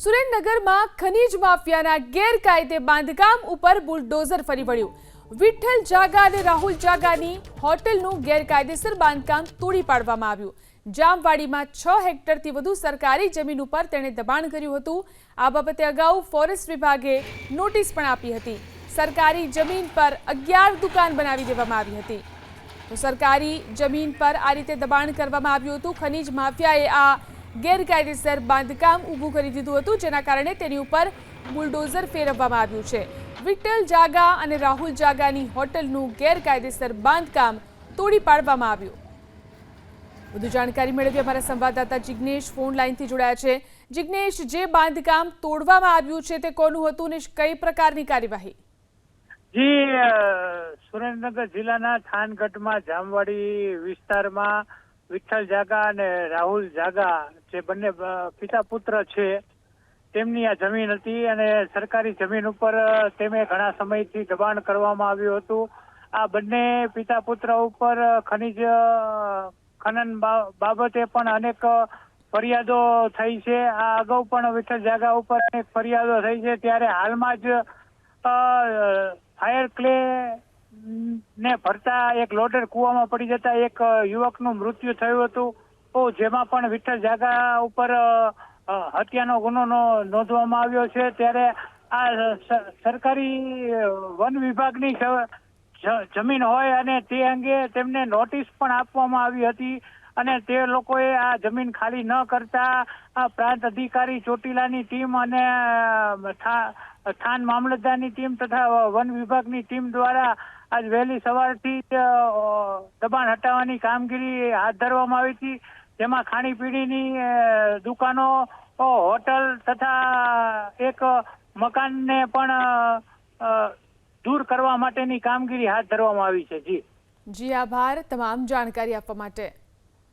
સુરેન્દ્રનગરમાં ખનીજ માફિયાના ગેરકાયદે બાંધકામ ઉપર બુલડોઝર ફરી વળ્યું। વિઠ્ઠલ જાગા અને રાહુલ જાગાની હોટેલનું ગેરકાયદેસર બાંધકામ તોડી પાડવામાં આવ્યું। જામવાડીમાં 6 હેક્ટરથી વધુ સરકારી જમીન ઉપર તેણે દબાણ કર્યું હતું। આ બાબતે અગાઉ ફોરેસ્ટ વિભાગે નોટિસ પણ આપી હતી। સરકારી જમીન પર 11 દુકાન બનાવી દેવામાં આવી હતી। તો સરકારી જમીન પર આ રીતે દબાણ કરવામાં આવ્યું હતું। ખનીજ માફિયાએ આ ગેરકાયદેસર બાંધકામ ઊભું કરી દીધું હતું, જેના કારણે તેની ઉપર બુલડોઝર ફેરવવામાં આવ્યું છે। વિઠ્ઠલ જાગા અને રાહુલ જાગાની હોટલનું ગેરકાયદેસર બાંધકામ તોડી પાડવામાં આવ્યું। વધુ જાણકારી મેળવી અમારા સંવાદદાતા જિગ્નેશ ફોન લાઈનથી જોડાયા છે। જિગ્નેશ, જે બાંધકામ તોડવામાં આવ્યું છે તે કોનું હતું ને કઈ પ્રકારની કાર્યવાહી? જી, સુરેન્દ્રનગર જિલ્લાના થાનગઢમાં જામવાડી વિસ્તારમાં વિઠ્ઠલ જાગા અને રાહુલ જાગા જે બંને પિતા પુત્ર છે તેમની આ જમીન હતી અને સરકારી જમીન ઉપર તેમે ઘણા સમયથી દબાણ કરવામાં આવ્યું હતું। આ બંને પિતા પુત્ર ઉપર ખનીજ ખનન બાબતે પણ અનેક ફરિયાદો થઈ છે। આ અગાઉ પણ વિઠ્ઠલ જાગા ઉપર અનેક ફરિયાદો થઈ છે, ત્યારે હાલમાં જ ફાયર ક્લે ને ભરતા એક લોડર કૂવામાં પડી જતા એક યુવકનું મૃત્યુ થયું હતું, જેમાં પણ વિઠ્ઠલ જાગા ઉપર હત્યાનો ગુનો નોંધવામાં આવ્યો છે। ત્યારે આ સરકારી વન વિભાગની જમીન હોય અને તે અંગે તેમને નોટિસ પણ આપવામાં આવી હતી અને તે લોકોએ આ જમીન ખાલી ન કરતા પ્રાંત અધિકારી ચોટીલાની ટીમ અને થાન મામલતદારની ટીમ તથા વન વિભાગની ટીમ દ્વારા આજ વહેલી સવારથી જ દબાણ હટાવવાની કામગીરી હાથ ધરવામાં આવી હતી, જેમાં ખાણીપીણીની દુકાનો, હોટલ તથા એક મકાનને પણ દૂર કરવા માટેની કામગીરી હાથ ધરવામાં આવી છે। જી, આભાર તમામ જાણકારી આપવા માટે।